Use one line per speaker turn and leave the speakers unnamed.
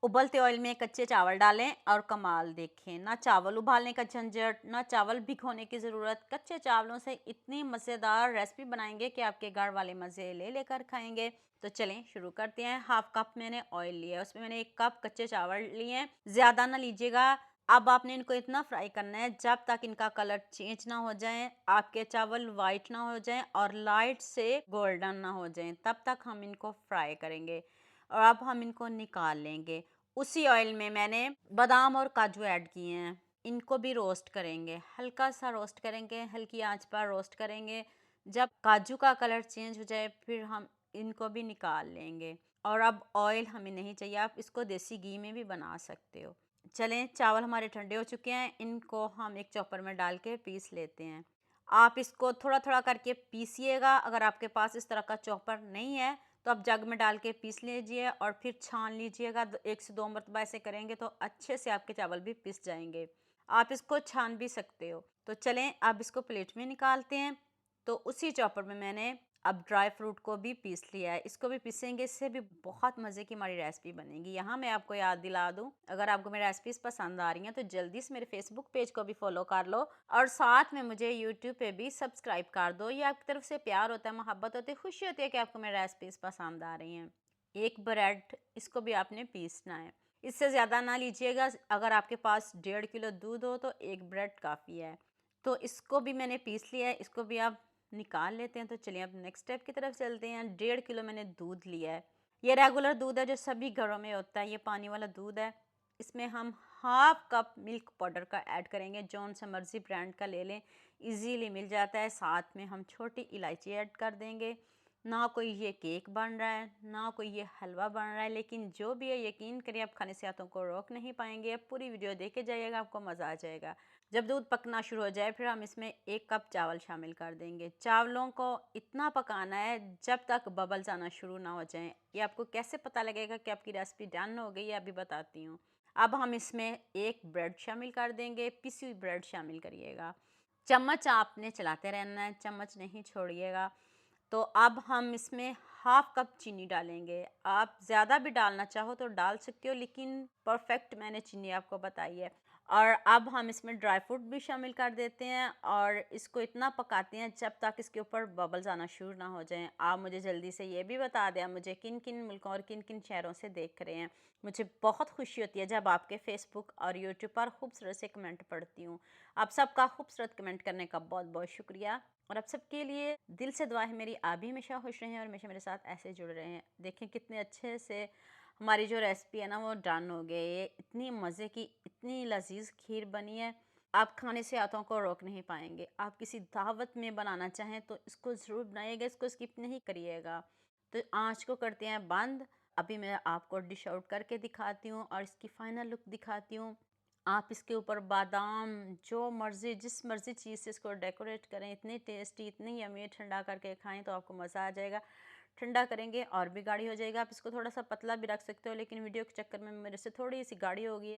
उबलते ऑयल में कच्चे चावल डालें और कमाल देखें। ना चावल उबालने का झंझट, ना चावल भिगोने की ज़रूरत। कच्चे चावलों से इतनी मज़ेदार रेसिपी बनाएंगे कि आपके घर वाले मज़े ले लेकर खाएंगे। तो चलें शुरू करते हैं। हाफ कप मैंने ऑयल लिया है, उसमें मैंने 1 कप कच्चे चावल लिए हैं। ज़्यादा ना लीजिएगा। अब आपने इनको इतना फ्राई करना है जब तक इनका कलर चेंज ना हो जाए, आपके चावल वाइट ना हो जाएं और लाइट से गोल्डन ना हो जाएं, तब तक हम इनको फ्राई करेंगे। और अब हम इनको निकाल लेंगे। उसी ऑयल में मैंने बादाम और काजू ऐड किए हैं, इनको भी रोस्ट करेंगे, हल्का सा रोस्ट करेंगे, हल्की आंच पर रोस्ट करेंगे। जब काजू का कलर चेंज हो जाए फिर हम इनको भी निकाल लेंगे। और अब ऑयल हमें नहीं चाहिए, आप इसको देसी घी में भी बना सकते हो। चलें, चावल हमारे ठंडे हो चुके हैं, इनको हम एक चॉपर में डाल के पीस लेते हैं। आप इसको थोड़ा थोड़ा करके पीसिएगा। अगर आपके पास इस तरह का चॉपर नहीं है तो आप जग में डाल के पीस लीजिए और फिर छान लीजिएगा। 1 से 2 मरतबा ऐसे करेंगे तो अच्छे से आपके चावल भी पिस जाएंगे। आप इसको छान भी सकते हो। तो चलें अब इसको प्लेट में निकालते हैं। तो उसी चॉपर में मैंने अब ड्राई फ्रूट को भी पीस लिया है, इसको भी पीसेंगे, इससे भी बहुत मज़े की हमारी रेसिपी बनेगी। यहाँ मैं आपको याद दिला दूँ, अगर आपको मेरी रेसिपीज़ पसंद आ रही हैं तो जल्दी से मेरे फेसबुक पेज को भी फॉलो कर लो और साथ में मुझे यूट्यूब पे भी सब्सक्राइब कर दो। ये आपकी तरफ से प्यार होता है, मोहब्बत होती है, खुशी होती है कि आपको मेरी रेसिपीज़ पसंद आ रही हैं। एक ब्रेड, इसको भी आपने पीसना है, इससे ज़्यादा ना लीजिएगा। अगर आपके पास 1.5 किलो दूध हो तो एक ब्रेड काफ़ी है। तो इसको भी मैंने पीस लिया है, इसको भी आप निकाल लेते हैं। तो चलिए अब नेक्स्ट स्टेप की तरफ चलते हैं। 1.5 किलो मैंने दूध लिया है, ये रेगुलर दूध है जो सभी घरों में होता है, ये पानी वाला दूध है। इसमें हम हाफ कप मिल्क पाउडर का ऐड करेंगे, जौन सा मर्जी ब्रांड का ले लें, इजीली मिल जाता है। साथ में हम छोटी इलायची ऐड कर देंगे। ना कोई ये केक बन रहा है, ना कोई ये हलवा बन रहा है, लेकिन जो भी है यकीन करिए आप खाने से हाथों को रोक नहीं पाएंगे। अब पूरी वीडियो देखे जाइएगा, आपको मज़ा आ जाएगा। जब दूध पकना शुरू हो जाए फिर हम इसमें 1 कप चावल शामिल कर देंगे। चावलों को इतना पकाना है जब तक बबल्स आना शुरू ना हो जाएं। ये आपको कैसे पता लगेगा कि आपकी रेसिपी डन हो गई है, अभी बताती हूँ। अब हम इसमें एक ब्रेड शामिल कर देंगे, पिसी हुई ब्रेड शामिल करिएगा। चम्मच आपने चलाते रहना है, चम्मच नहीं छोड़िएगा। तो अब हम इसमें हाफ कप चीनी डालेंगे। आप ज़्यादा भी डालना चाहो तो डाल सकते हो, लेकिन परफेक्ट मैंने चीनी आपको बताई है। और अब हम इसमें ड्राई फ्रूट भी शामिल कर देते हैं और इसको इतना पकाते हैं जब तक इसके ऊपर बबल्स आना शुरू ना हो जाएं। आप मुझे जल्दी से ये भी बता दें, मुझे किन किन मुल्कों और किन किन शहरों से देख रहे हैं। मुझे बहुत खुशी होती है जब आपके फेसबुक और यूट्यूब पर खूबसूरत से कमेंट पढ़ती हूँ। आप सबका खूबसूरत कमेंट करने का बहुत बहुत शुक्रिया। और आप सबके लिए दिल से दुआ है मेरी, आप भी हमेशा खुश रहें और हमेशा मेरे साथ ऐसे जुड़े रहें। देखें कितने अच्छे से हमारी जो रेसिपी है ना वो डन हो गई। ये इतनी मज़े की, इतनी लजीज खीर बनी है, आप खाने से हाथों को रोक नहीं पाएंगे। आप किसी दावत में बनाना चाहें तो इसको ज़रूर बनाइएगा, इसको स्किप नहीं करिएगा। तो आँच को करते हैं बंद। अभी मैं आपको डिश आउट करके दिखाती हूँ और इसकी फ़ाइनल लुक दिखाती हूँ। आप इसके ऊपर बादाम, जो मर्ज़ी जिस मर्ज़ी चीज़ से इसको डेकोरेट करें, इतनी टेस्टी, इतनी यम्मी, ठंडा करके खाएं तो आपको मज़ा आ जाएगा। ठंडा करेंगे और भी गाढ़ी हो जाएगा। आप इसको थोड़ा सा पतला भी रख सकते हो, लेकिन वीडियो के चक्कर में मेरे से थोड़ी सी गाढ़ी होगी।